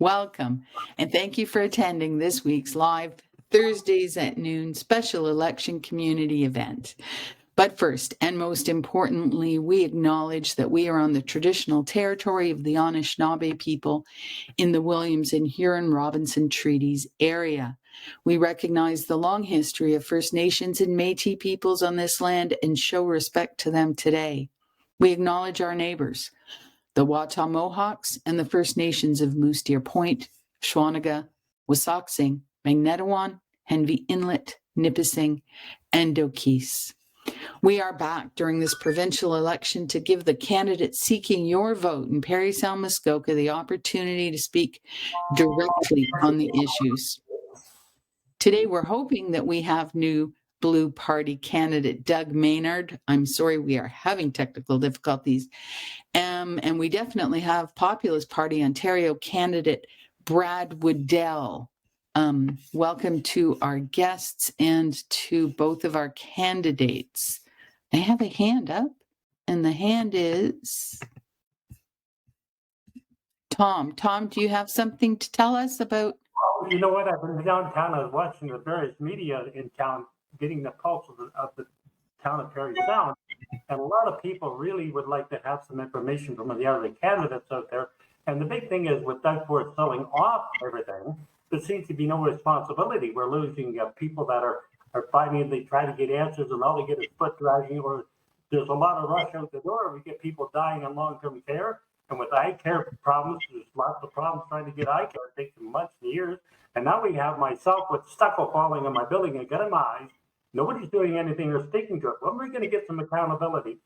Welcome, and thank you for attending this week's live Thursdays at noon special election community event. But first, and most importantly, we acknowledge that we are on the traditional territory of the Anishinaabe people in the Williams and Huron-Robinson Treaties area. We recognize the long history of First Nations and Métis peoples on this land and show respect to them today. We acknowledge our neighbors, the Watah Mohawks and the First Nations of Moose Deer Point, Shawniga, Wasauksing, Magnetawan, Henvey Inlet, Nipissing, and Doquis. We are back during this provincial election to give the candidates seeking your vote in Parry Sound Muskoka the opportunity to speak directly on the issues. Today, we're hoping that we have new Blue Party candidate Doug Maynard. I'm sorry, we are having technical difficulties. And we definitely have Populist Party Ontario candidate Brad Waddell. Welcome to our guests and to both of our candidates. I have a hand up, and the hand is Tom. Tom, do you have something to tell us about? Oh, you know what? I've been downtown. I was watching the various media in town, getting the pulse of the town of Parry Sound. And a lot of people really would like to have some information from the other candidates out there. And the big thing is with Doug Ford selling off everything, there seems to be no responsibility. We're losing people that are finding they try to get answers and all they get is foot dragging, or there's a lot of rush out the door. We get people dying in long-term care. And with eye care problems, there's lots of problems trying to get eye care. It takes months and years. And now we have myself with stucco falling on my building and got in my eyes. Nobody's doing anything or sticking to it. When are we going to get some accountability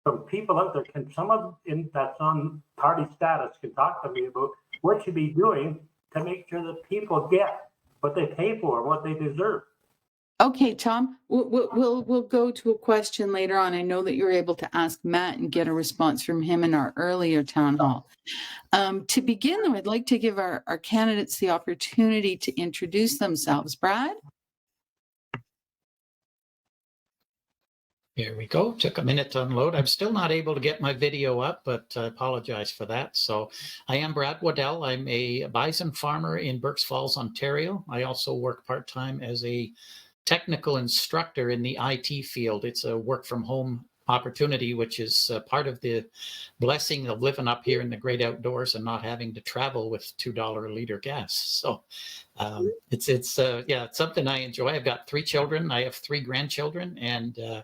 from people out there? Can someone that's on party status can talk to me about what should be doing to make sure that people get what they pay for and what they deserve? Okay, Tom, we'll go to a question later on. I know that you're able to ask Matt and get a response from him in our earlier town hall. To begin, though, I'd like to give our candidates the opportunity to introduce themselves. Brad? Here we go. Took a minute to unload. I'm still not able to get my video up, but I apologize for that. So I am Brad Waddell. I'm a bison farmer in Berks Falls, Ontario. I also work part-time as a technical instructor in the IT field. It's a work from home opportunity, which is part of the blessing of living up here in the great outdoors and not having to travel with $2 a liter gas. So it's something I enjoy. I've got 3 children. I have 3 grandchildren, and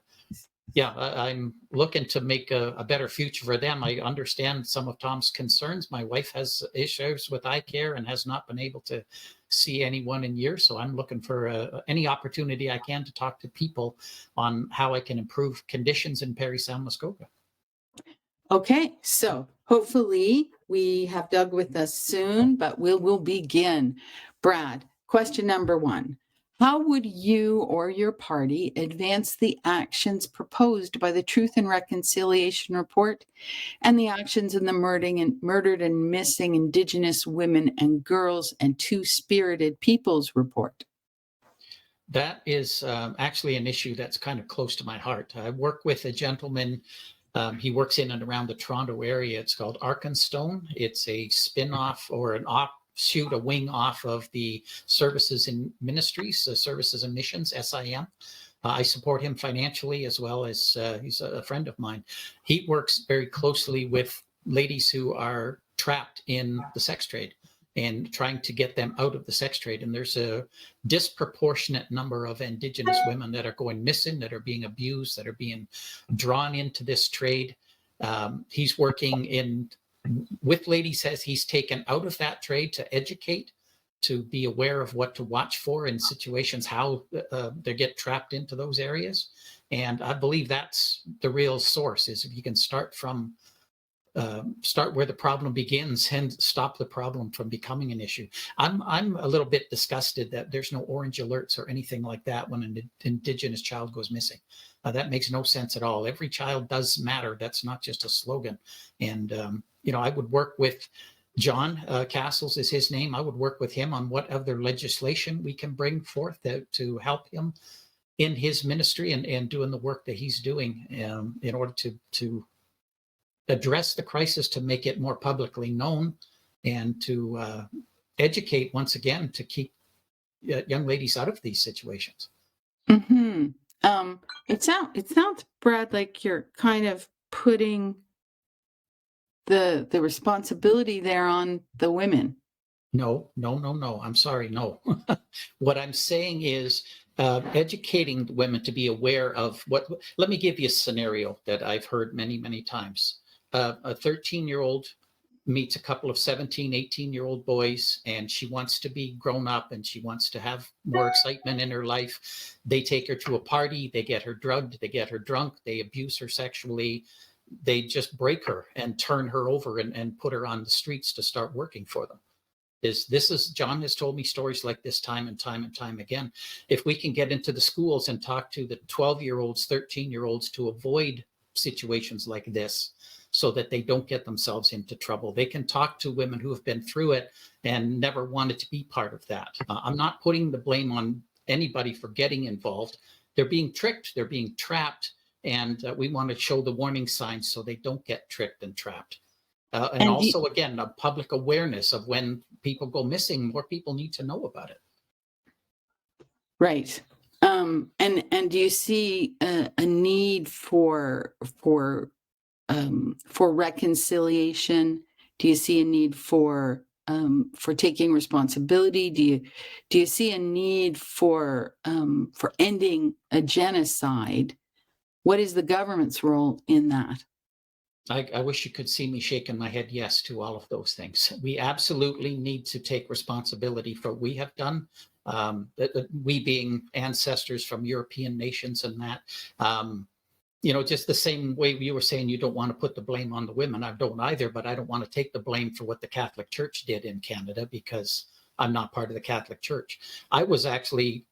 I'm looking to make a better future for them. I understand some of Tom's concerns. My wife has issues with eye care and has not been able to see anyone in years. So I'm looking for any opportunity I can to talk to people on how I can improve conditions in Parry Sound Muskoka. Okay, so hopefully we have Doug with us soon, but we'll begin. Brad, question number 1. How would you or your party advance the actions proposed by the Truth and Reconciliation Report and the actions in the murdered and missing Indigenous women and girls and Two-Spirited Peoples Report? That is actually an issue that's kind of close to my heart. I work with a gentleman. He works in and around the Toronto area. It's called Arkenstone. It's a spin-off or an a wing off of the Services and Ministries, Services and Missions, SIM. I support him financially as well as he's a friend of mine. He works very closely with ladies who are trapped in the sex trade and trying to get them out of the sex trade. And there's a disproportionate number of Indigenous women that are going missing, that are being abused, that are being drawn into this trade. He's working with ladies as he's taken out of that trade to educate, to be aware of what to watch for in situations, how they get trapped into those areas. And I believe that's the real source, is if you can start where the problem begins and stop the problem from becoming an issue. I'm a little bit disgusted that there's no orange alerts or anything like that when an Indigenous child goes missing. That makes no sense at all. Every child does matter. That's not just a slogan. And I would work with John Castles is his name. I would work with him on what other legislation we can bring forth to help him in his ministry and doing the work that he's doing in order to address the crisis, to make it more publicly known, and to educate once again to keep young ladies out of these situations. Mm-hmm. It sounds, Brad, like you're kind of putting the responsibility there on the women. No. I'm sorry. No. What I'm saying is educating women to be aware of what. Let me give you a scenario that I've heard many, many times. A 13-year-old meets a couple of 17, 18-year-old boys, and she wants to be grown up and she wants to have more excitement in her life. They take her to a party, they get her drugged, they get her drunk, they abuse her sexually, they just break her and turn her over and put her on the streets to start working for them. John has told me stories like this time and time and time again. If we can get into the schools and talk to the 12-year-olds, 13-year-olds to avoid situations like this, so that they don't get themselves into trouble. They can talk to women who have been through it and never wanted to be part of that. I'm not putting the blame on anybody for getting involved. They're being tricked, they're being trapped, and we want to show the warning signs so they don't get tricked and trapped. And also, again, a public awareness of when people go missing, more people need to know about it. Right. And do you see a need for reconciliation? Do you see a need for taking responsibility? Do you see a need for ending a genocide? What is the government's role in that? I wish you could see me shaking my head yes to all of those things. We absolutely need to take responsibility for what we have done. We being ancestors from European nations and that. Just the same way you were saying you don't want to put the blame on the women. I don't either, but I don't want to take the blame for what the Catholic Church did in Canada because I'm not part of the Catholic Church. I was actually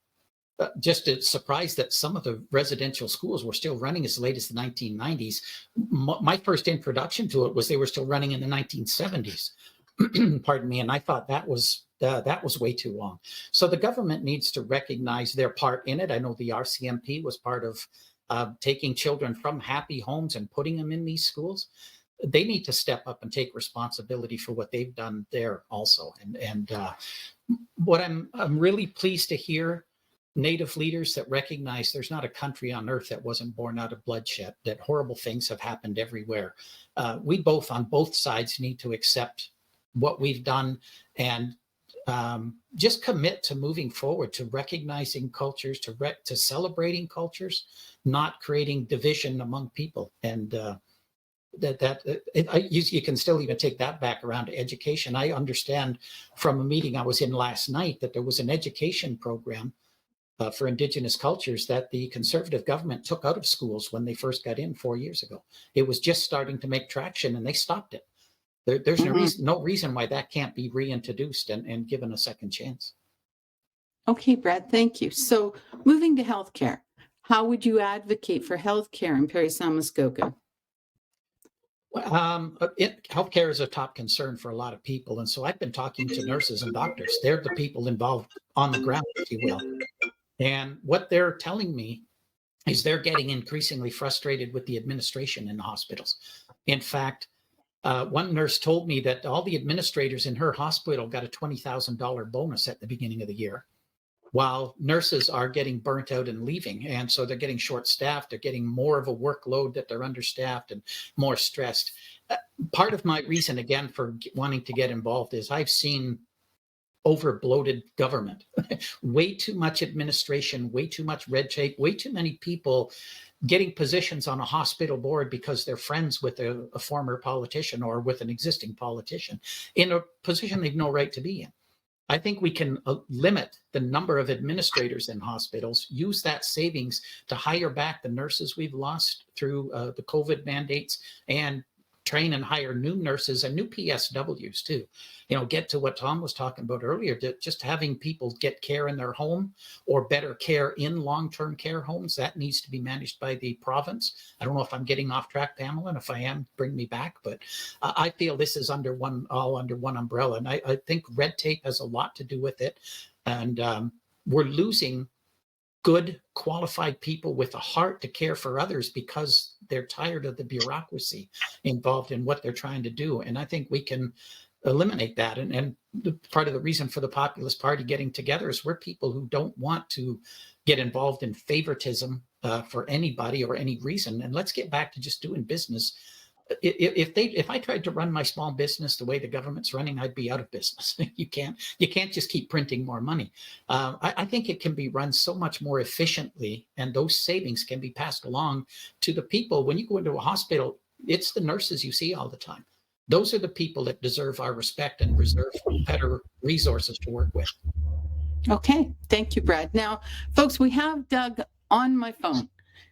just surprised that some of the residential schools were still running as late as the 1990s. My first introduction to it was they were still running in the 1970s. Pardon me. And I thought that was way too long. So the government needs to recognize their part in it. I know the RCMP was part of taking children from happy homes and putting them in these schools. They need to step up and take responsibility for what they've done there also. And what I'm really pleased to hear, Native leaders that recognize there's not a country on earth that wasn't born out of bloodshed, that horrible things have happened everywhere. We both on both sides need to accept what we've done and just commit to moving forward, to recognizing cultures, to celebrating cultures, not creating division among people. And you can still even take that back around to education. I understand from a meeting I was in last night that there was an education program for Indigenous cultures that the Conservative government took out of schools when they first got in 4 years ago. It was just starting to make traction and they stopped it. There's no reason why that can't be reintroduced and given a second chance. Okay, Brad, thank you. So moving to healthcare, how would you advocate for healthcare in Parry Sound Muskoka? Healthcare is a top concern for a lot of people. And so I've been talking to nurses and doctors. They're the people involved on the ground, if you will. And what they're telling me is they're getting increasingly frustrated with the administration in the hospitals. In fact, one nurse told me that all the administrators in her hospital got a $20,000 bonus at the beginning of the year, while nurses are getting burnt out and leaving. And so they're getting short-staffed. They're getting more of a workload, that they're understaffed and more stressed. Part of my reason, again, for wanting to get involved is I've seen over-bloated government, way too much administration, way too much red tape, way too many people getting positions on a hospital board because they're friends with a former politician or with an existing politician in a position they've no right to be in. I think we can limit the number of administrators in hospitals, use that savings to hire back the nurses we've lost through the COVID mandates, and train and hire new nurses and new PSWs too. Get to what Tom was talking about earlier, just having people get care in their home or better care in long-term care homes. That needs to be managed by the province. I don't know if I'm getting off track, Pamela, and if I am, bring me back. But I feel this is all under one umbrella. And I think red tape has a lot to do with it. And we're losing good, qualified people with a heart to care for others because they're tired of the bureaucracy involved in what they're trying to do. And I think we can eliminate that. And part of the reason for the Populist Party getting together is we're people who don't want to get involved in favoritism for anybody or any reason. And let's get back to just doing business. If I tried to run my small business the way the government's running, I'd be out of business. You can't just keep printing more money. I think it can be run so much more efficiently, and those savings can be passed along to the people. When you go into a hospital, it's the nurses you see all the time. Those are the people that deserve our respect and deserve better resources to work with. Okay, thank you, Brad. Now, folks, we have Doug on my phone.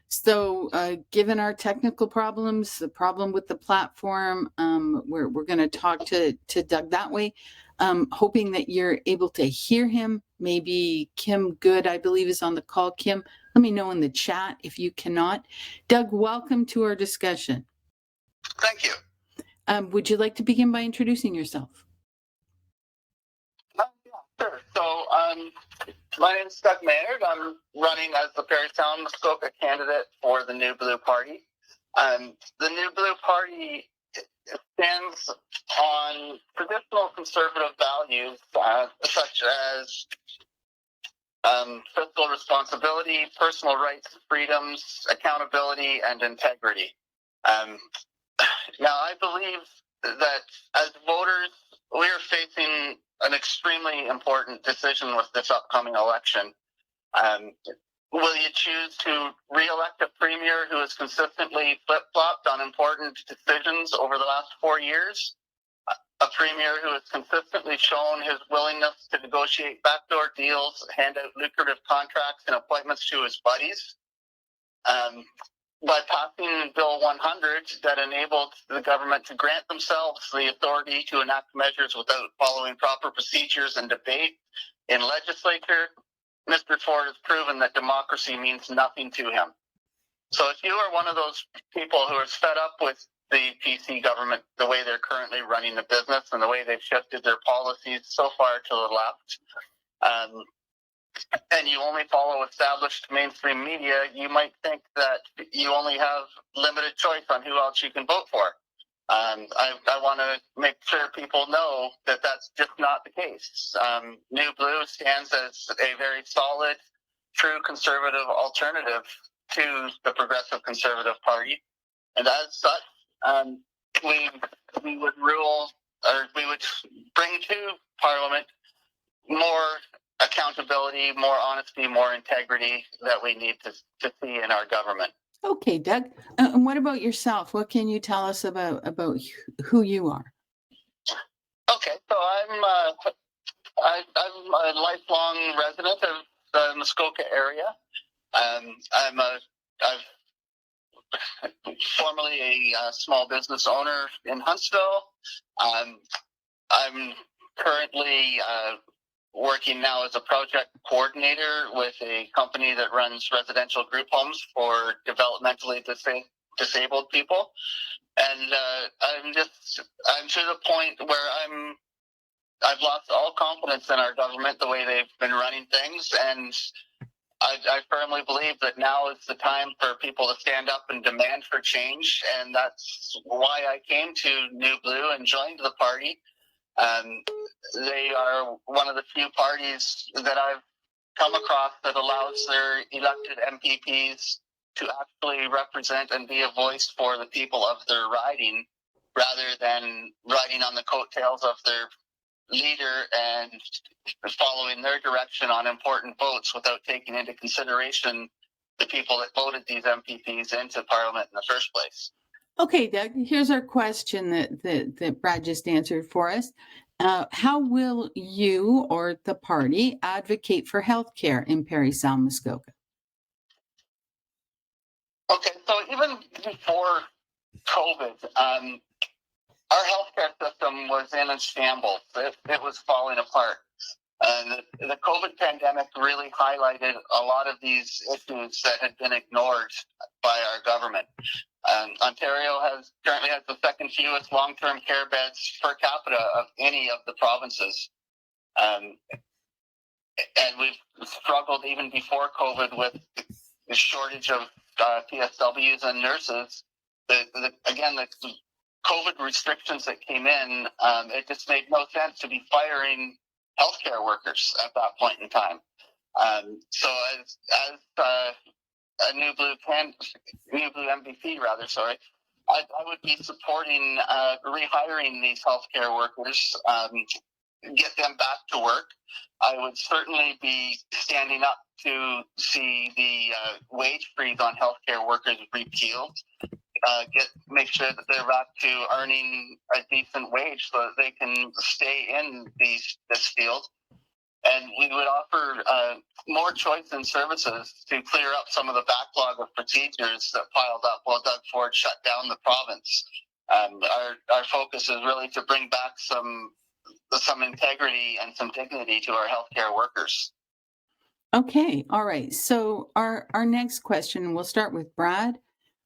So given our technical problems, the problem with the platform, we're going to talk to Doug that way, hoping that you're able to hear him. Maybe Kim Good, I believe, is on the call. Kim, let me know in the chat if you cannot. Doug, welcome to our discussion. Thank you. Would you like to begin by introducing yourself? Yeah, sure. So my name is Doug Maynard. I'm running as the Parry Sound Muskoka candidate for the New Blue Party. The New Blue Party stands on traditional conservative values such as fiscal responsibility, personal rights, freedoms, accountability, and integrity. Now, I believe that as voters, we are facing an extremely important decision with this upcoming election. Will you choose to re-elect a premier who has consistently flip-flopped on important decisions over the last 4 years? A premier who has consistently shown his willingness to negotiate backdoor deals, hand out lucrative contracts and appointments to his buddies? By passing Bill 100 that enabled the government to grant themselves the authority to enact measures without following proper procedures and debate in legislature, Mr. Ford has proven that democracy means nothing to him. So if you are one of those people who are fed up with the PC government, the way they're currently running the business and the way they've shifted their policies so far to the left, and you only follow established mainstream media, you might think that you only have limited choice on who else you can vote for. I want to make sure people know that that's just not the case. New Blue stands as a very solid, true conservative alternative to the Progressive Conservative Party. And as such, we would rule, or we would bring to Parliament more accountability, more honesty, more integrity that we need to see in our government. Okay, Doug. And what about yourself? What can you tell us about who you are? Okay, so I'm a lifelong resident of the Muskoka area. I'm formerly a small business owner in Huntsville. I'm currently working now as a project coordinator with a company that runs residential group homes for developmentally disabled people. And I'm to the point where I've lost all confidence in our government, the way they've been running things. And I firmly believe that now is the time for people to stand up and demand for change. And that's why I came to New Blue and joined the party. They are one of the few parties that I've come across that allows their elected MPPs to actually represent and be a voice for the people of their riding, rather than riding on the coattails of their leader and following their direction on important votes without taking into consideration the people that voted these MPPs into Parliament in the first place. Okay, Doug, here's our question that Brad just answered for us. How will you or the party advocate for healthcare in Parry Sound Muskoka? Okay, so even before COVID, our healthcare system was in a shambles. It was falling apart. And the COVID pandemic really highlighted a lot of these issues that had been ignored by our government. Ontario currently has the second fewest long-term care beds per capita of any of the provinces. And we've struggled even before COVID with the shortage of PSWs and nurses. The COVID restrictions that came in, it just made no sense to be firing healthcare workers at that point in time. So as a new blue MVP rather, sorry, I would be supporting rehiring these healthcare workers, get them back to work. I would certainly be standing up to see the wage freeze on healthcare workers repealed. Make sure that they're back to earning a decent wage so that they can stay in this field. And we would offer more choice in services to clear up some of the backlog of procedures that piled up while Doug Ford shut down the province. Our focus is really to bring back some integrity and some dignity to our healthcare workers. Okay, all right. So our next question, we'll start with Brad.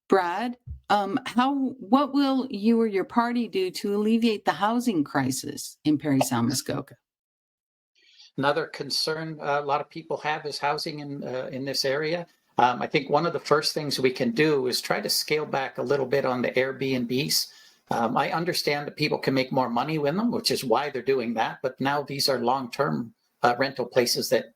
Brad, what will you or your party do to alleviate the housing crisis in Parry Sound Muskoka? Another concern a lot of people have is housing in this area. I think one of the first things we can do is try to scale back a little bit on the Airbnbs. I understand that people can make more money with them, which is why they're doing that. But now these are long-term rental places that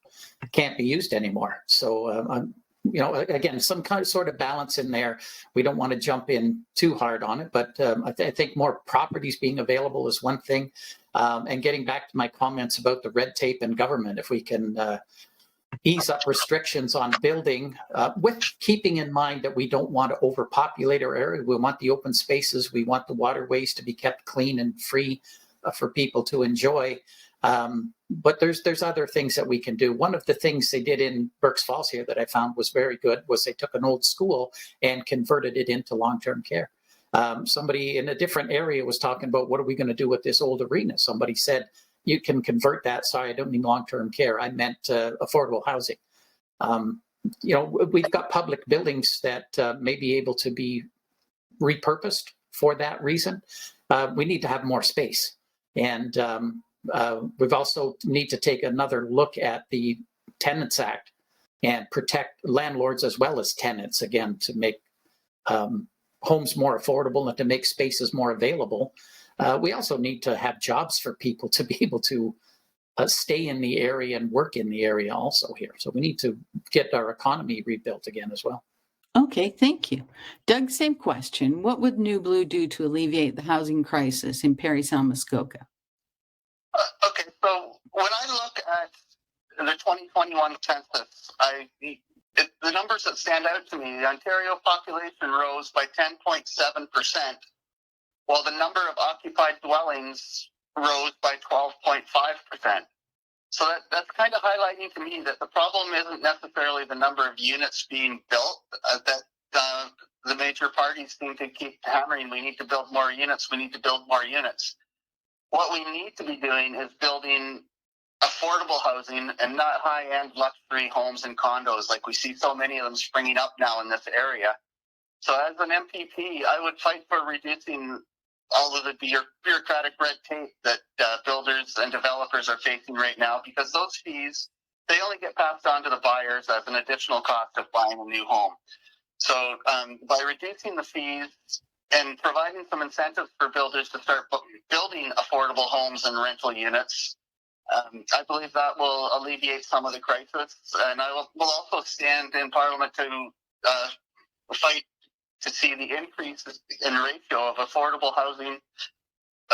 can't be used anymore. So, again, some kind of sort of balance in there. We don't want to jump in too hard on it, but I think more properties being available is one thing. And getting back to my comments about the red tape in government, if we can ease up restrictions on building with keeping in mind that we don't want to overpopulate our area. We want the open spaces. We want the waterways to be kept clean and free for people to enjoy. But there's other things that we can do. One of the things they did in Burkes Falls here that I found was very good was they took an old school and converted it into long-term care. Somebody in a different area was talking about, what are we going to do with this old arena? Somebody said, you can convert that. Sorry, I don't mean long-term care. I meant affordable housing. We've got public buildings that may be able to be repurposed for that reason. We need to have more space. And we've also need to take another look at the Tenants Act and protect landlords as well as tenants, again, to make homes more affordable and to make spaces more available. We also need to have jobs for people to be able to stay in the area and work in the area also here. So we need to get our economy rebuilt again as well. Okay, thank you. Doug, same question. What would New Blue do to alleviate the housing crisis in Parry Sound Muskoka? Okay, so when I look at the 2021 census, the numbers that stand out to me, the Ontario population rose by 10.7%, while the number of occupied dwellings rose by 12.5%. So that's kind of highlighting to me that the problem isn't necessarily the number of units being built, that the major parties seem to keep hammering, we need to build more units, we need to build more units. What we need to be doing is building affordable housing and not high-end luxury homes and condos like we see so many of them springing up now in this area. So as an MPP, I would fight for reducing all of the bureaucratic red tape that builders and developers are facing right now, because those fees, they only get passed on to the buyers as an additional cost of buying a new home. So by reducing the fees and providing some incentives for builders to start building affordable homes and rental units, I believe that will alleviate some of the crisis. And I will also stand in Parliament to fight to see the increase in ratio of affordable housing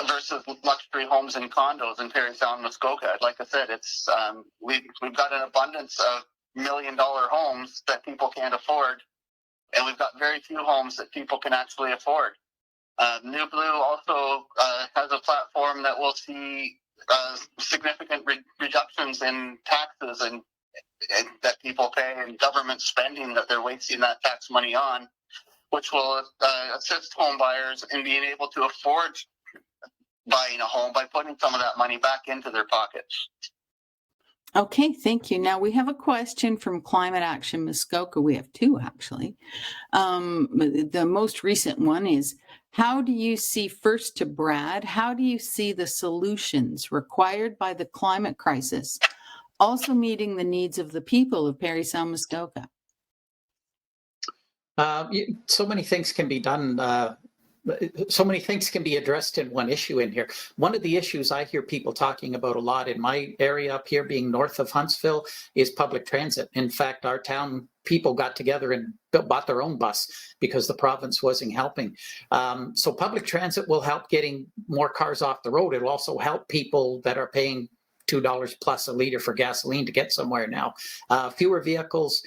versus luxury homes and condos in Parry Sound Muskoka. Like I said, it's we've got an abundance of $1 million homes that people can't afford, and we've got very few homes that people can actually afford. New Blue also has a platform that will see significant reductions in taxes and that people pay and government spending that they're wasting that tax money on, which will assist home buyers in being able to afford buying a home by putting some of that money back into their pockets. Okay, thank you. Now we have a question from Climate Action Muskoka. We have two, actually. The most recent one is, how do you see, first to Brad, how do you see the solutions required by the climate crisis also meeting the needs of the people of Parry Sound Muskoka? So many things can be done so many things can be addressed in one issue in here. One of the issues I hear people talking about a lot in my area up here, being north of Huntsville, is public transit. In fact, our town people got together and bought their own bus because the province wasn't helping. So public transit will help getting more cars off the road. It'll also help people that are paying $2 plus a liter for gasoline to get somewhere now. Fewer vehicles,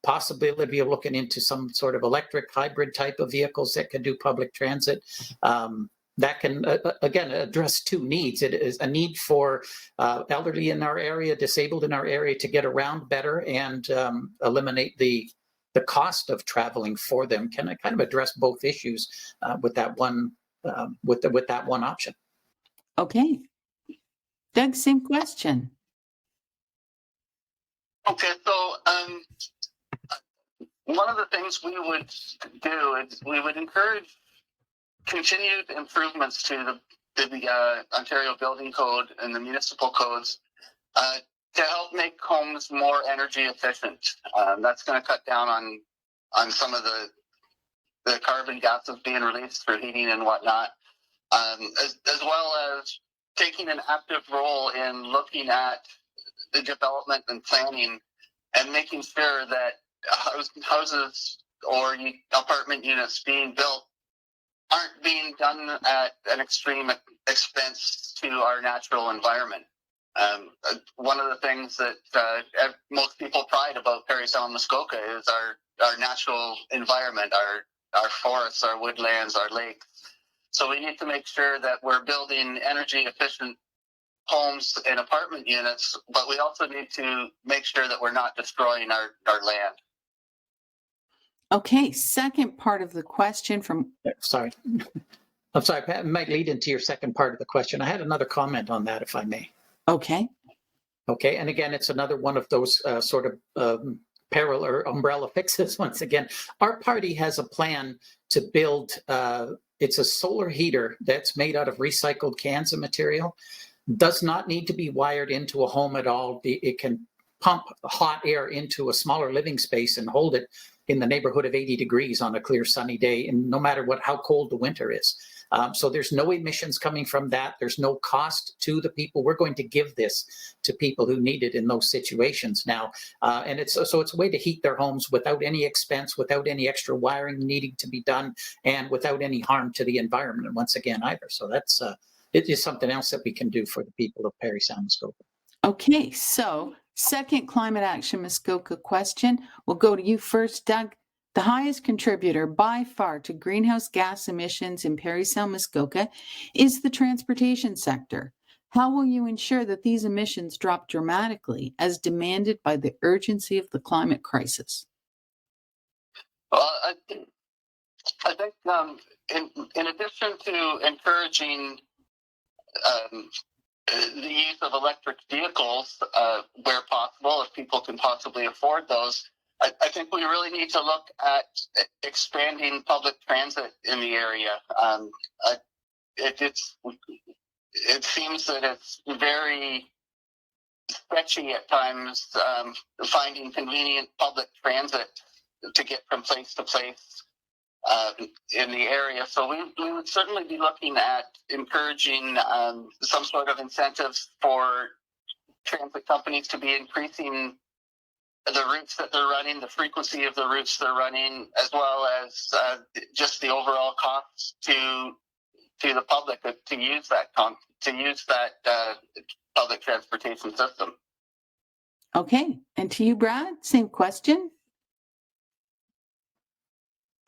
possibility of looking into some sort of electric hybrid type of vehicles that can do public transit. That can, again, address two needs. It is a need for elderly in our area, disabled in our area to get around better and eliminate the cost of traveling for them. Can I kind of address both issues with that one with that one option? Okay. Doug, same question. Okay, so one of the things we would do is we would encourage continued improvements to the Ontario Building Code and the municipal codes to help make homes more energy efficient. That's going to cut down on some of the carbon gases being released through heating and whatnot, as well as taking an active role in looking at the development and planning and making sure that houses or apartment units being built aren't being done at an extreme expense to our natural environment. One of the things that most people pride about Parry Sound Muskoka is our natural environment, our forests, our woodlands, our lakes. So we need to make sure that we're building energy efficient homes and apartment units, but we also need to make sure that we're not destroying our land. Okay, second part of the question from... Sorry. I'm sorry, Pat, it might lead into your second part of the question. I had another comment on that, if I may. Okay. Okay, and again, it's another one of those sort of parallel or umbrella fixes. Once again, our party has a plan to build, it's a solar heater that's made out of recycled cans of material. Does not need to be wired into a home at all. It can pump hot air into a smaller living space and hold it in the neighborhood of 80 degrees on a clear sunny day, and no matter how cold the winter is. So there's no emissions coming from that. There's no cost to the people. We're going to give this to people who need it in those situations now. And it's a way to heat their homes without any expense, without any extra wiring needing to be done, and without any harm to the environment once again either. So that's it is something else that we can do for the people of Parry Sound Muskoka. Okay, so second Climate Action Muskoka question. We'll go to you first, Doug. The highest contributor by far to greenhouse gas emissions in Parry Sound Muskoka is the transportation sector. How will you ensure that these emissions drop dramatically as demanded by the urgency of the climate crisis? Well, I think in addition to encouraging the use of electric vehicles where possible, if people can possibly afford those, I think we really need to look at expanding public transit in the area. It seems that it's very sketchy at times finding convenient public transit to get from place to place in the area. So we would certainly be looking at encouraging some sort of incentives for transit companies to be increasing the routes that they're running, the frequency of the routes they're running, as well as just the overall costs to the public to use that public transportation system. Okay, and to you, Brad, same question.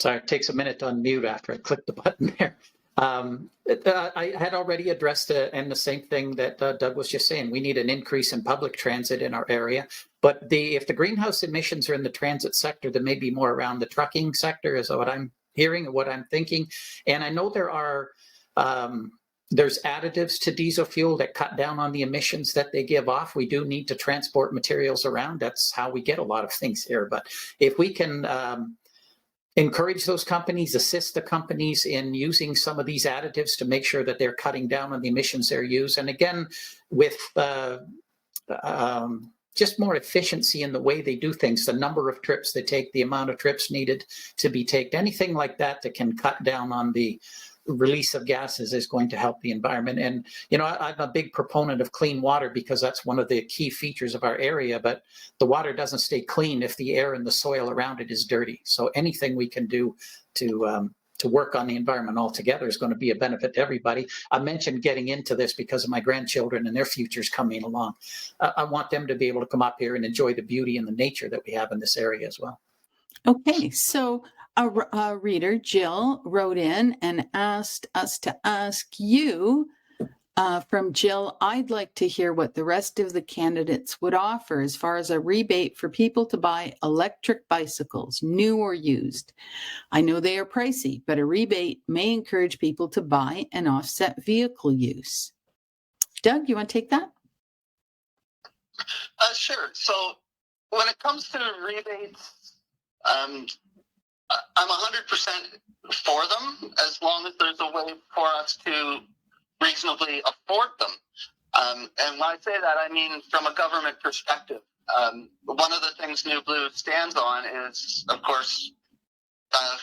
Sorry, it takes a minute to unmute after I click the button there. I had already addressed it, and the same thing that Doug was just saying. We need an increase in public transit in our area. But if the greenhouse emissions are in the transit sector, there may be more around the trucking sector, is what I'm hearing and what I'm thinking. And I know there's additives to diesel fuel that cut down on the emissions that they give off. We do need to transport materials around. That's how we get a lot of things here. But if we can encourage those companies, assist the companies in using some of these additives to make sure that they're cutting down on the emissions they're used. And again, with just more efficiency in the way they do things, the number of trips they take, the amount of trips needed to be taken, anything like that that can cut down on the release of gases is going to help the environment. And, I'm a big proponent of clean water because that's one of the key features of our area, but the water doesn't stay clean if the air and the soil around it is dirty. So anything we can do to work on the environment altogether is going to be a benefit to everybody. I mentioned getting into this because of my grandchildren and their futures coming along. I want them to be able to come up here and enjoy the beauty and the nature that we have in this area as well. Okay, so a reader, Jill, wrote in and asked us to ask you, from Jill, I'd like to hear what the rest of the candidates would offer as far as a rebate for people to buy electric bicycles, new or used. I know they are pricey, but a rebate may encourage people to buy and offset vehicle use. Doug, you want to take that? Sure. So when it comes to rebates, I'm 100% for them as long as there's a way for us to reasonably afford them. And when I say that, I mean from a government perspective. One of the things New Blue stands on is, of course,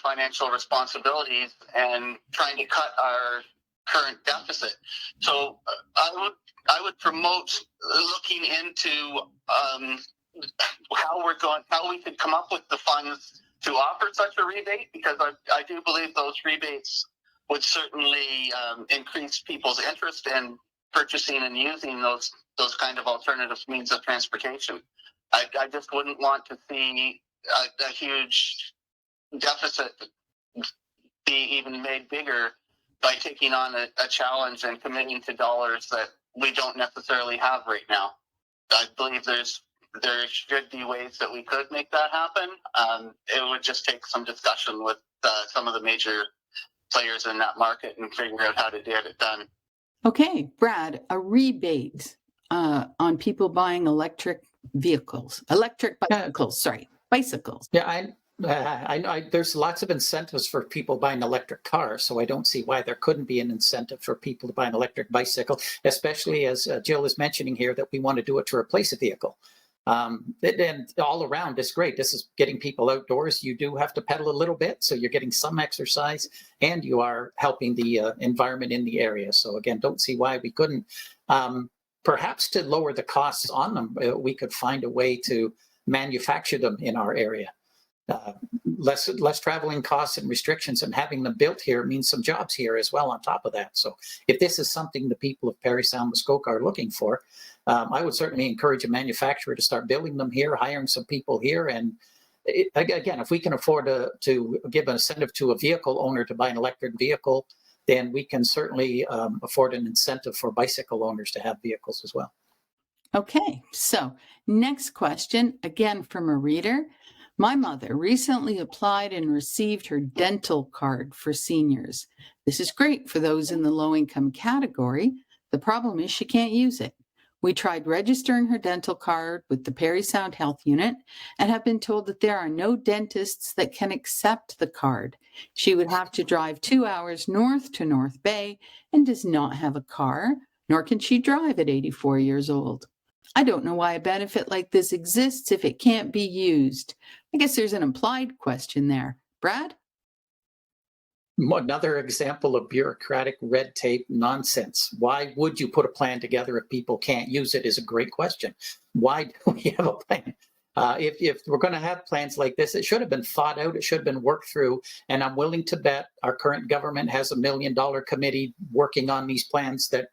financial responsibilities and trying to cut our current deficit. So I would promote looking into how we could come up with the funds to offer such a rebate, because I do believe those rebates would certainly increase people's interest in purchasing and using those kind of alternative means of transportation. I just wouldn't want to see a huge deficit be even made bigger by taking on a challenge and committing to dollars that we don't necessarily have right now. I believe there should be ways that we could make that happen. It would just take some discussion with some of the major players in that market and figure out how to get it done. Okay, Brad, a rebate on people buying electric bicycles. Yeah, I there's lots of incentives for people buying electric cars, so I don't see why there couldn't be an incentive for people to buy an electric bicycle, especially as Jill is mentioning here that we want to do it to replace a vehicle. And all around, it's great. This is getting people outdoors. You do have to pedal a little bit, so you're getting some exercise, and you are helping the environment in the area. So again, don't see why we couldn't. Perhaps to lower the costs on them, we could find a way to manufacture them in our area. Less traveling costs and restrictions, and having them built here means some jobs here as well on top of that. So if this is something the people of Parry Sound Muskoka are looking for, I would certainly encourage a manufacturer to start building them here, hiring some people here. And again, if we can afford to give an incentive to a vehicle owner to buy an electric vehicle, then we can certainly afford an incentive for bicycle owners to have vehicles as well. Okay, so next question, again from a reader. My mother recently applied and received her dental card for seniors. This is great for those in the low-income category. The problem is she can't use it. We tried registering her dental card with the Parry Sound Health Unit and have been told that there are no dentists that can accept the card. She would have to drive 2 hours north to North Bay and does not have a car, nor can she drive at 84 years old. I don't know why a benefit like this exists if it can't be used. I guess there's an implied question there. Brad? Another example of bureaucratic red tape nonsense. Why would you put a plan together if people can't use it is a great question. Why do we have a plan? If we're going to have plans like this, it should have been thought out. It should have been worked through. And I'm willing to bet our current government has $1 million committee working on these plans that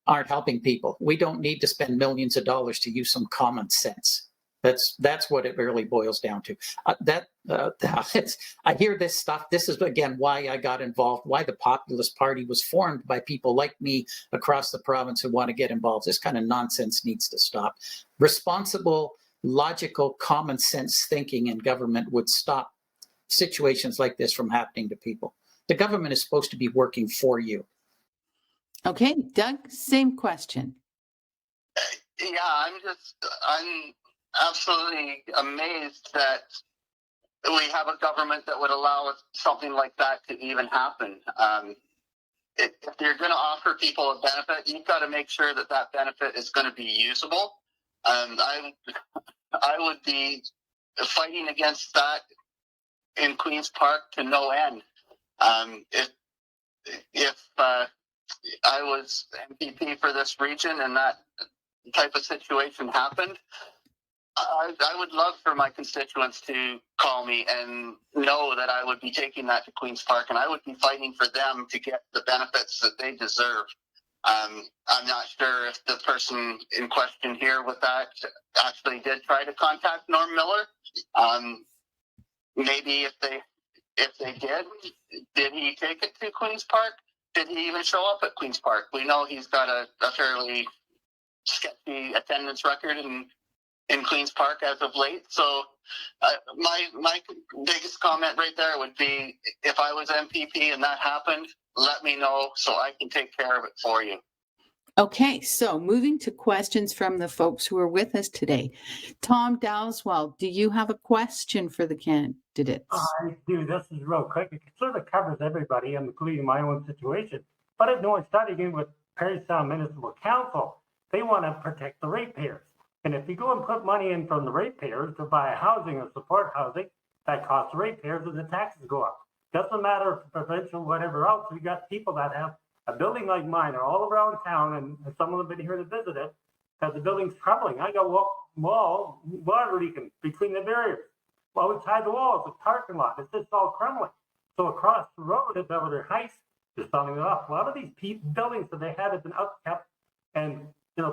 aren't helping people. We don't need to spend millions of dollars to use some common sense. That's what it really boils down to. I hear this stuff. This is, again, why I got involved, why the Populist Party was formed by people like me across the province who want to get involved. This kind of nonsense needs to stop. Responsible, logical, common sense thinking in government would stop situations like this from happening to people. The government is supposed to be working for you. Okay, Doug, same question. Yeah, I'm absolutely amazed that we have a government that would allow something like that to even happen. If you're going to offer people a benefit, you've got to make sure that benefit is going to be usable. I would be fighting against that in Queen's Park to no end. If I was MPP for this region and that type of situation happened, I would love for my constituents to call me and know that I would be taking that to Queen's Park, and I would be fighting for them to get the benefits that they deserve. I'm not sure if the person in question here with that actually did try to contact Norm Miller. Maybe if they did he take it to Queen's Park? Did he even show up at Queen's Park? We know he's got a fairly sketchy attendance record in Queen's Park as of late. So my biggest comment right there would be, if I was MPP and that happened, let me know so I can take care of it for you. Okay, so moving to questions from the folks who are with us today. Tom Dowswell, do you have a question for the candidates? I do. This is real quick. It sort of covers everybody, including my own situation. But I know I'm studying with Parry Sound Municipal Council. They want to protect the ratepayers. And if you go and put money in from the ratepayers to buy housing or support housing, that costs the ratepayers and the taxes go up. Doesn't matter if provincial, whatever else. We got people that have a building like mine are all around town, and some of them have been here to visit it, because the building's crumbling. I got water leaking between the barriers. Well, outside the walls, the parking lot, it's just all crumbling. So across the road at Belvedere Heights, they're selling it off. A lot of these buildings that they had have been upkept and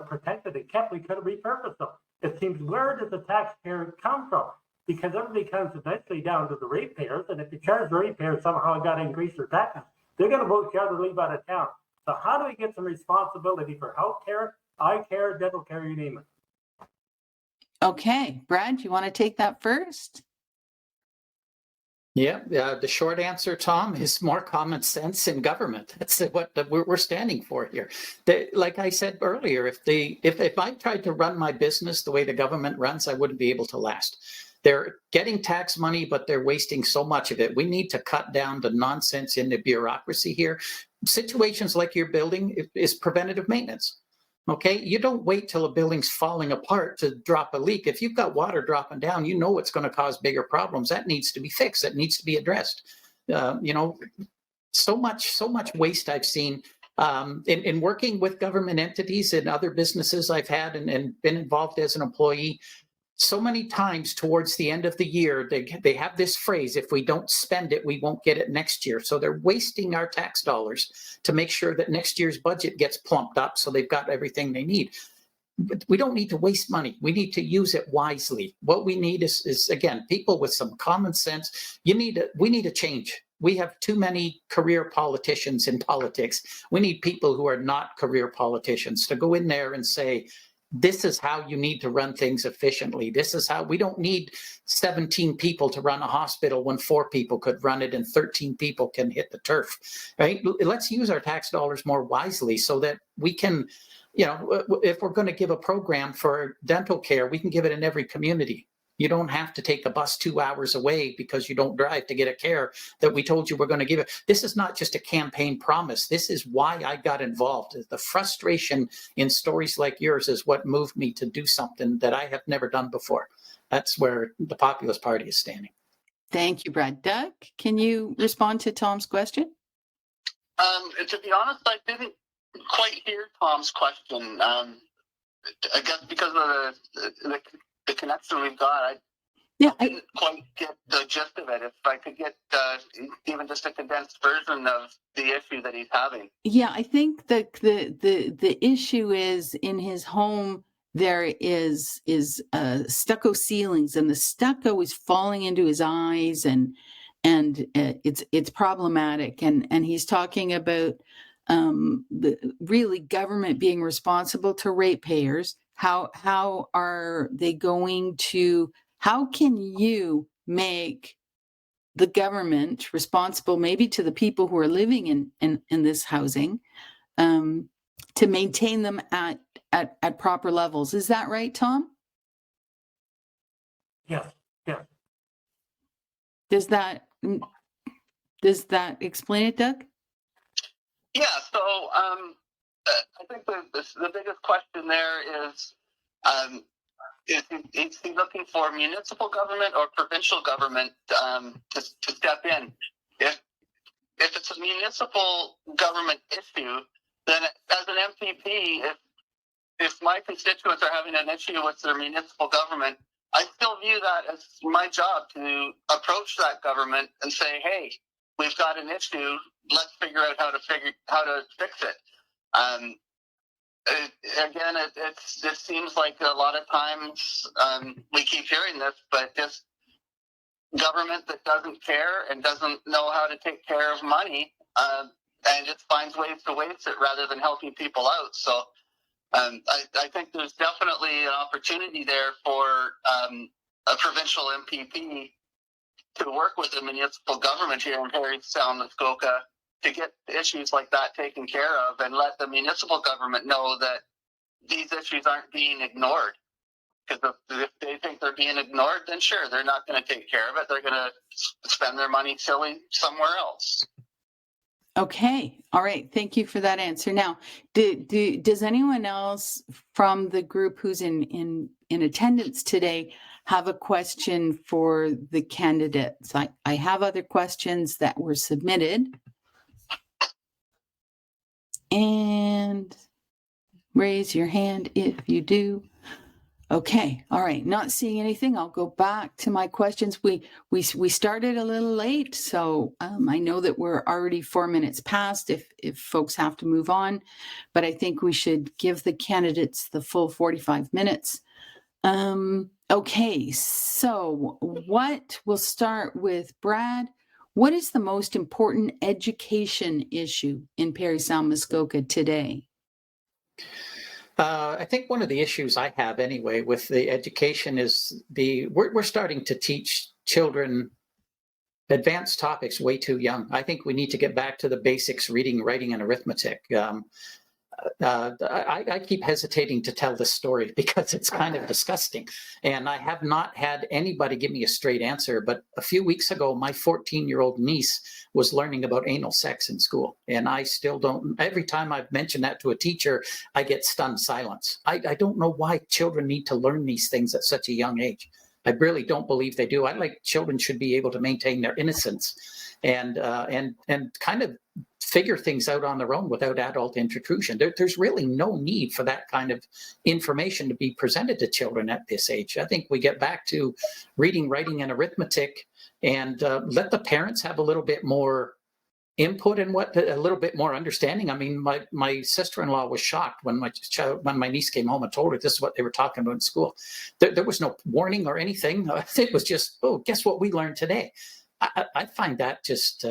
protected and kept. We could have repurposed them. It seems, where does the taxpayer come from? Because everybody comes eventually down to the ratepayers, and if you charge the ratepayers somehow got to increase their taxes, they're going to vote you out or leave out of town. So how do we get some responsibility for health care, eye care, dental care, you name it? Okay, Brad, you want to take that first? Yeah, the short answer, Tom, is more common sense in government. That's what we're standing for here. Like I said earlier, if I tried to run my business the way the government runs, I wouldn't be able to last. They're getting tax money, but they're wasting so much of it. We need to cut down the nonsense in the bureaucracy here. Situations like your building is preventative maintenance. Okay, you don't wait till a building's falling apart to drop a leak. If you've got water dropping down, you know it's going to cause bigger problems. That needs to be fixed. That needs to be addressed. So much waste I've seen in working with government entities and other businesses I've had and been involved as an employee. So many times towards the end of the year, they have this phrase, if we don't spend it, we won't get it next year. So they're wasting our tax dollars to make sure that next year's budget gets plumped up so they've got everything they need. But we don't need to waste money. We need to use it wisely. What we need is again, people with some common sense. We need a change. We have too many career politicians in politics. We need people who are not career politicians to go in there and say, this is how you need to run things efficiently. This is how we don't need 17 people to run a hospital when 4 people could run it and 13 people can hit the turf, right? Let's use our tax dollars more wisely so that we can, if we're going to give a program for dental care, we can give it in every community. You don't have to take a bus 2 hours away because you don't drive to get a care that we told you we're going to give it. This is not just a campaign promise. This is why I got involved. The frustration in stories like yours is what moved me to do something that I have never done before. That's where the Populist Party is standing. Thank you, Brad. Doug, can you respond to Tom's question? To be honest, I didn't quite hear Tom's question. I guess because of the connection we've got, I didn't quite get the gist of it. If I could get even just a condensed version of the issue that he's having. Yeah, I think the issue is in his home there is stucco ceilings, and the stucco is falling into his eyes, and it's problematic. And he's talking about the really government being responsible to ratepayers. How are they going to? How can you make the government responsible, maybe to the people who are living in this housing, to maintain them at proper levels? Is that right, Tom? Yes. Does that explain it, Doug? Yeah. So I think the biggest question there is is he looking for municipal government or provincial government to step in? If it's a municipal government issue, then as an MPP, if my constituents are having an issue with their municipal government, I still view that as my job to approach that government and say, hey, we've got an issue. Let's figure out how to fix it. It seems like a lot of times we keep hearing this, but just government that doesn't care and doesn't know how to take care of money and just finds ways to waste it rather than helping people out. So I think there's definitely an opportunity there for a provincial MPP to work with the municipal government here in Parry Sound Muskoka to get issues like that taken care of and let the municipal government know that these issues aren't being ignored. Because if they think they're being ignored, then sure, they're not going to take care of it. They're going to spend their money silly somewhere else. Okay. All right. Thank you for that answer. Now, does anyone else from the group who's in attendance today have a question for the candidates? I have other questions that were submitted. And raise your hand if you do. Okay. All right. Not seeing anything. I'll go back to my questions. We started a little late, so I know that we're already 4 minutes past if folks have to move on, but I think we should give the candidates the full 45 minutes. Okay. So we'll start with Brad. What is the most important education issue in Parry Sound Muskoka today? I think one of the issues I have anyway with the education is we're starting to teach children advanced topics way too young. I think we need to get back to the basics: reading, writing, and arithmetic. I keep hesitating to tell this story because it's kind of disgusting. And I have not had anybody give me a straight answer. But a few weeks ago, my 14-year-old niece was learning about anal sex in school. And I still don't, every time I've mentioned that to a teacher, I get stunned silence. I don't know why children need to learn these things at such a young age. I really don't believe they do. I like children should be able to maintain their innocence and kind of figure things out on their own without adult intrusion. There's really no need for that kind of information to be presented to children at this age. I think we get back to reading, writing, and arithmetic, and let the parents have a little bit more input and a little bit more understanding. I mean, my sister-in-law was shocked when my niece came home and told her this is what they were talking about in school. There was no warning or anything. It was just, oh, guess what we learned today? I find that just,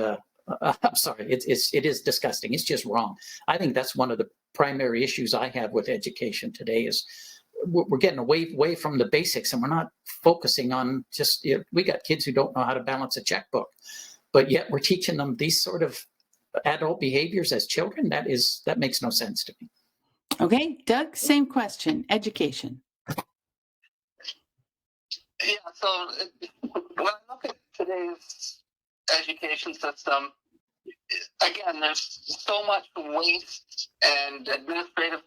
I'm sorry, it is disgusting. It's just wrong. I think that's one of the primary issues I have with education today is we're getting away from the basics and we're not focusing on just, we got kids who don't know how to balance a checkbook, but yet we're teaching them these sort of adult behaviors as children. That makes no sense to me. Okay, Doug, same question, education. Yeah, so when I look at today's education system, again, there's so much waste and administrative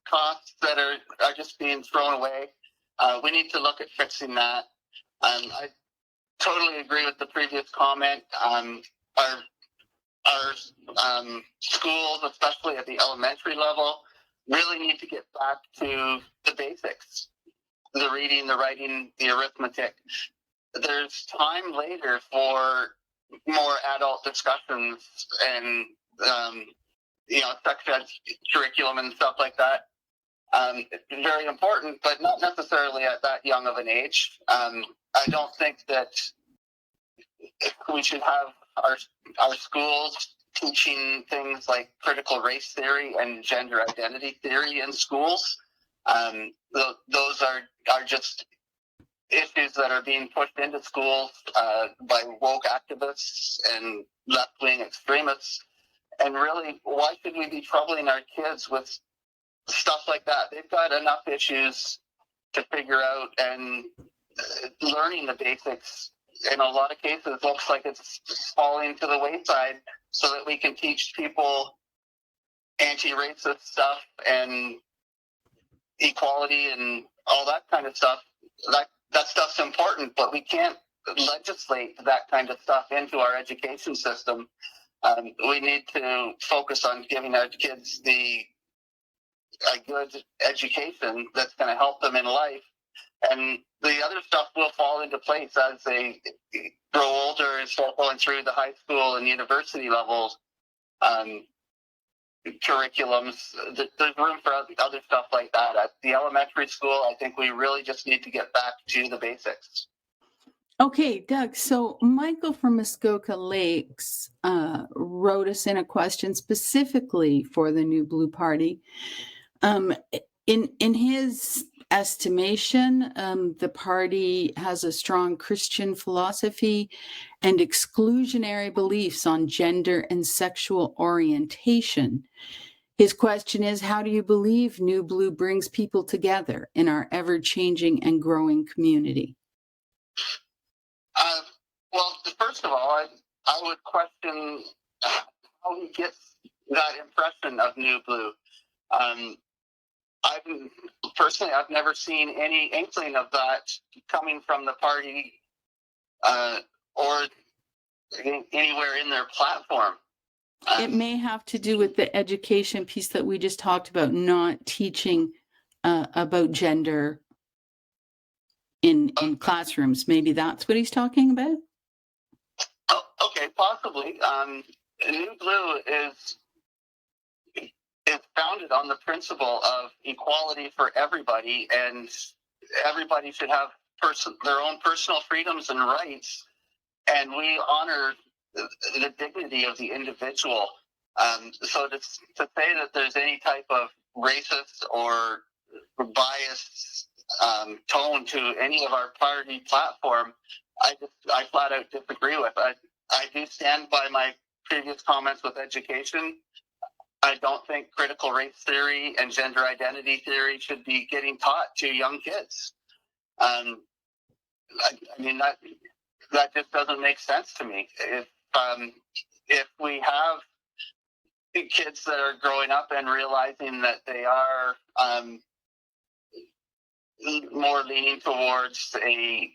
costs that are just being thrown away. We need to look at fixing that. I totally agree with the previous comment. Our schools, especially at the elementary level, really need to get back to the basics: the reading, the writing, the arithmetic. There's time later for more adult discussions and sex curriculum and stuff like that. Very important, but not necessarily at that young of an age. I don't think that we should have our schools teaching things like critical race theory and gender identity theory in schools. Those are just issues that are being pushed into schools by woke activists and left-wing extremists. And really, why should we be troubling our kids with stuff like that? They've got enough issues to figure out, and learning the basics in a lot of cases looks like it's falling to the wayside, so that we can teach people anti-racist stuff and equality and all that kind of stuff that stuff's important, but we can't legislate that kind of stuff into our education system. We need to focus on giving our kids a good education that's going to help them in life. And the other stuff will fall into place as they grow older and start going through the high school and university levels curriculums. There's room for other stuff like that. At the elementary school, I think we really just need to get back to the basics. Okay, Doug, so Michael from Muskoka Lakes wrote us in a question specifically for the New Blue Party. In his estimation, the party has a strong Christian philosophy and exclusionary beliefs on gender and sexual orientation. His question is, how do you believe New Blue brings people together in our ever-changing and growing community? Well, first of all, I would question how he gets that impression of New Blue. I've never seen any inkling of that coming from the party or anywhere in their platform. It may have to do with the education piece that we just talked about, not teaching about gender in classrooms. Maybe that's what he's talking about? Oh, okay, possibly. New Blue is founded on the principle of equality for everybody, and everybody should have their own personal freedoms and rights, and we honor the dignity of the individual. So to say that there's any type of racist or biased tone to any of our party platform, I flat out disagree with. I do stand by my previous comments with education. I don't think critical race theory and gender identity theory should be getting taught to young kids. I mean, that just doesn't make sense to me. If we have kids that are growing up and realizing that they are more leaning towards a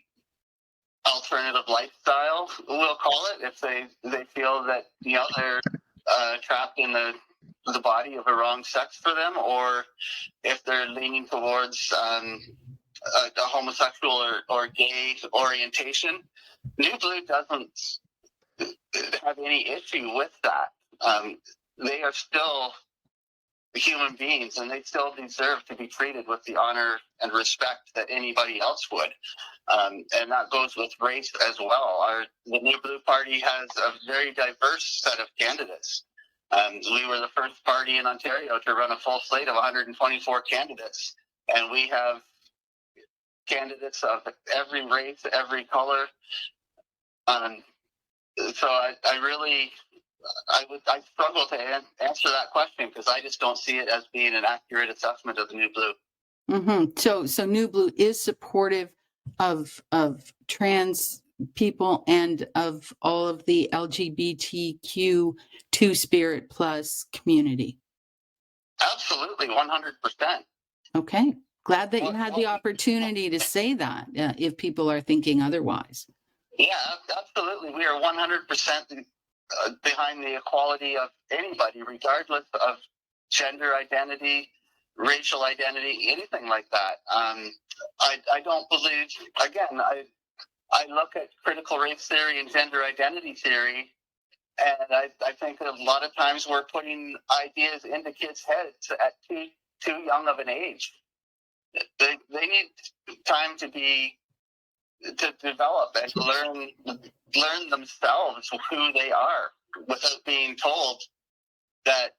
alternative lifestyle, we'll call it, if they feel that they're trapped in the body of a wrong sex for them, or if they're leaning towards a homosexual or gay orientation, New Blue doesn't have any issue with that. They are still human beings, and they still deserve to be treated with the honor and respect that anybody else would. And that goes with race as well. The New Blue Party has a very diverse set of candidates. We were the first party in Ontario to run a full slate of 124 candidates, and we have candidates of every race, every color. So I struggle to answer that question, because I just don't see it as being an accurate assessment of the New Blue. Mm-hmm. So New Blue is supportive of trans people and of all of the LGBTQ Two-Spirit plus community. Absolutely, 100%. Okay. Glad that you had the opportunity to say that, if people are thinking otherwise. Yeah, absolutely. We are 100% behind the equality of anybody, regardless of gender identity, racial identity, anything like that. I don't believe, again, I look at critical race theory and gender identity theory, and I think a lot of times we're putting ideas into kids' heads at too young of an age. They need time to develop and learn themselves who they are, without being told that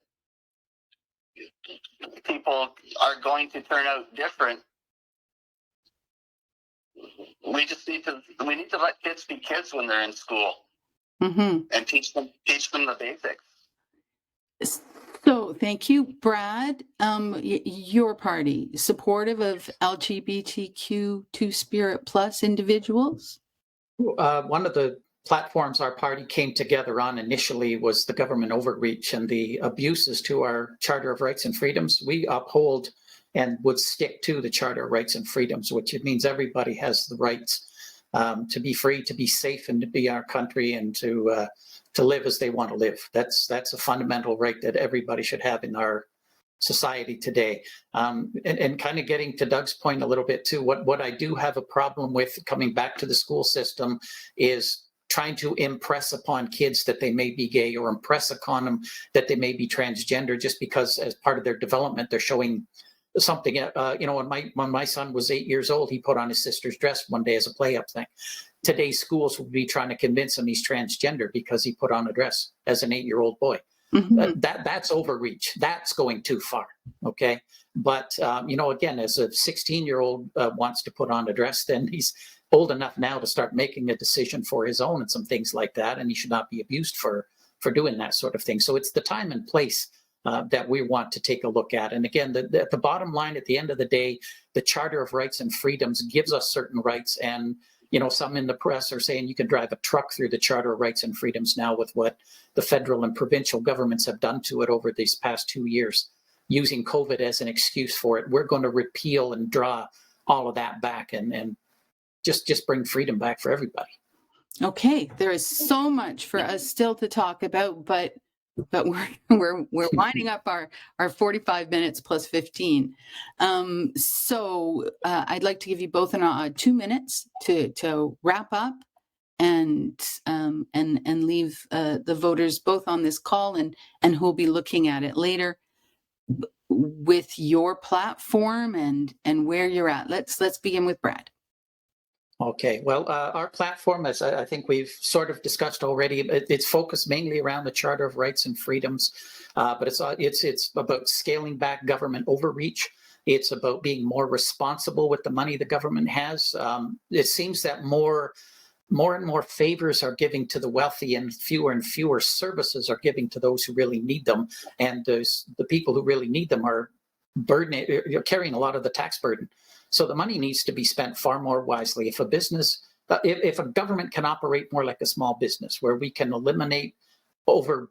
people are going to turn out different. We need to let kids be kids when they're in school, and teach them the basics. So thank you, Brad. Your party supportive of LGBTQ Two-Spirit plus individuals? One of the platforms our party came together on initially was the government overreach and the abuses to our Charter of Rights and Freedoms. We uphold and would stick to the Charter of Rights and Freedoms, which it means everybody has the rights to be free, to be safe, and to be our country, and to live as they want to live. That's a fundamental right that everybody should have in our society today. And kind of getting to Doug's point a little bit too, what I do have a problem with, coming back to the school system, is trying to impress upon kids that they may be gay, or impress upon them that they may be transgender, just because as part of their development they're showing something. When my son was 8 years old, he put on his sister's dress one day as a play-up thing. Today's schools would be trying to convince him he's transgender because he put on a dress as an 8-year-old boy. Mm-hmm. That's overreach. That's going too far. Okay. But, again, as a 16-year-old wants to put on a dress, then he's old enough now to start making a decision for his own and some things like that. And he should not be abused for doing that sort of thing. So it's the time and place that we want to take a look at. And again, the bottom line, at the end of the day, the Charter of Rights and Freedoms gives us certain rights. And some in the press are saying you can drive a truck through the Charter of Rights and Freedoms now with what the federal and provincial governments have done to it over these past 2 years, using COVID as an excuse for it. We're going to repeal and draw all of that back and just bring freedom back for everybody. Okay, there is so much for us still to talk about, but we're winding up our 45 minutes plus 15. So I'd like to give you both 2 minutes to wrap up and leave the voters both on this call and who'll be looking at it later with your platform and where you're at. Let's begin with Brad. Okay, well, our platform, as I think we've sort of discussed already, it's focused mainly around the Charter of Rights and Freedoms, but it's about scaling back government overreach. It's about being more responsible with the money the government has. It seems that more and more favors are giving to the wealthy, and fewer services are giving to those who really need them. And the people who really need them are carrying a lot of the tax burden. So the money needs to be spent far more wisely. If a government can operate more like a small business, where we can eliminate over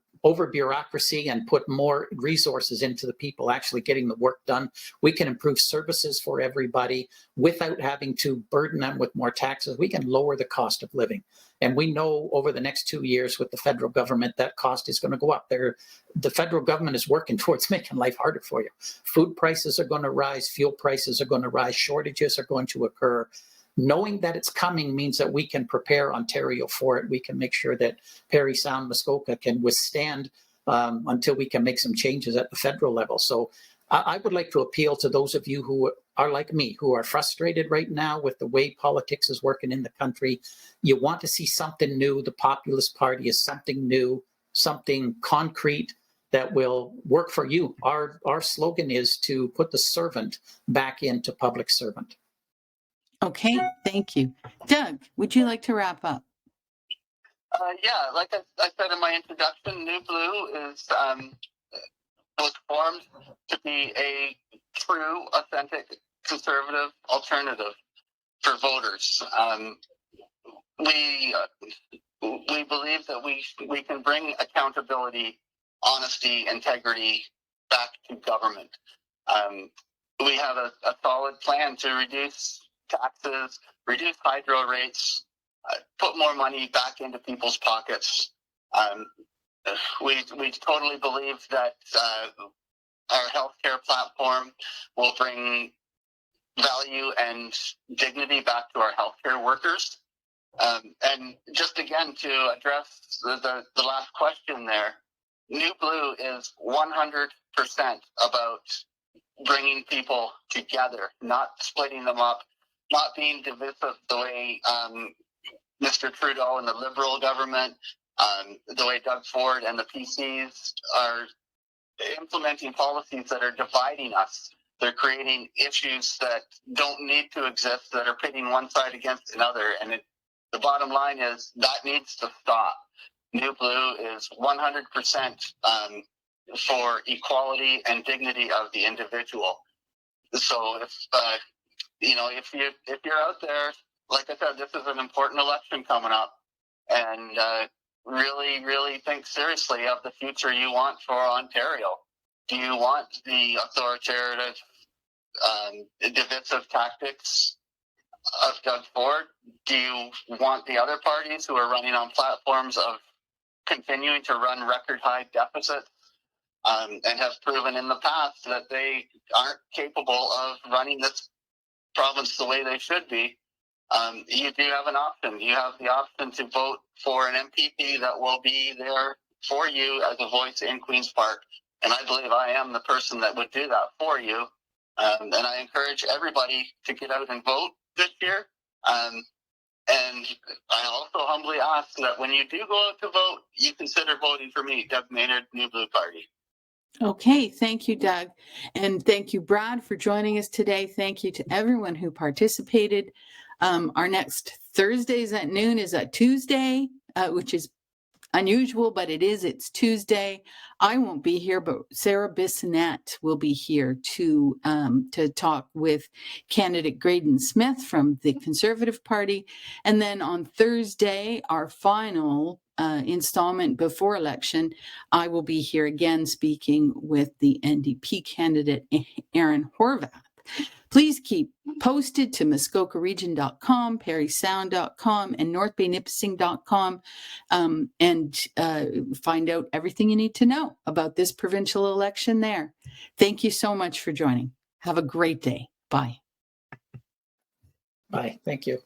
bureaucracy and put more resources into the people actually getting the work done, we can improve services for everybody without having to burden them with more taxes. We can lower the cost of living. And we know over the next 2 years with the federal government, that cost is going to go up. The federal government is working towards making life harder for you. Food prices are going to rise, fuel prices are going to rise, shortages are going to occur. Knowing that it's coming means that we can prepare Ontario for it. We can make sure that Parry Sound Muskoka can withstand until we can make some changes at the federal level. So I would like to appeal to those of you who are like me, who are frustrated right now with the way politics is working in the country. You want to see something new. The Populist Party is something new, something concrete that will work for you. Our slogan is to put the servant back into public servant. Okay, thank you. Doug, would you like to wrap up? Yeah, like I said in my introduction, New Blue was formed to be a true, authentic, conservative alternative for voters. We believe that we can bring accountability, honesty, integrity back to government. We have a solid plan to reduce taxes, reduce hydro rates, put more money back into people's pockets. We totally believe that our healthcare platform will bring value and dignity back to our healthcare workers. And just again, to address the last question there, New Blue is 100% about bringing people together, not splitting them up, not being divisive the way Mr. Trudeau and the Liberal government, the way Doug Ford and the PCs are implementing policies that are dividing us. They're creating issues that don't need to exist, that are pitting one side against another. And the bottom line is that needs to stop. New Blue is 100% for equality and dignity of the individual. So if you're out there, like I said, this is an important election coming up, and really, really think seriously of the future you want for Ontario. Do you want the authoritarian divisive tactics of Doug Ford? Do you want the other parties who are running on platforms of continuing to run record high deficits and have proven in the past that they aren't capable of running this province the way they should be? You do have an option. You have the option to vote for an MPP that will be there for you as a voice in Queen's Park. And I believe I am the person that would do that for you. And I encourage everybody to get out and vote this year. And I also humbly ask that when you do go out to vote, you consider voting for me, Doug Maynard, New Blue Party. Okay, thank you, Doug. And thank you, Brad, for joining us today. Thank you to everyone who participated. Our next Thursdays at noon is a Tuesday, which is unusual, but it's Tuesday. I won't be here, but Sarah Bissonnette will be here to talk with candidate Graydon Smith from the Conservative Party. And then on Thursday, our final installment before election, I will be here again speaking with the NDP candidate, Aaron Horvath. Please keep posted to muskokaregion.com, parrysound.com, and northbaynipissing.com and find out everything you need to know about this provincial election there. Thank you so much for joining. Have a great day. Bye. Bye. Thank you.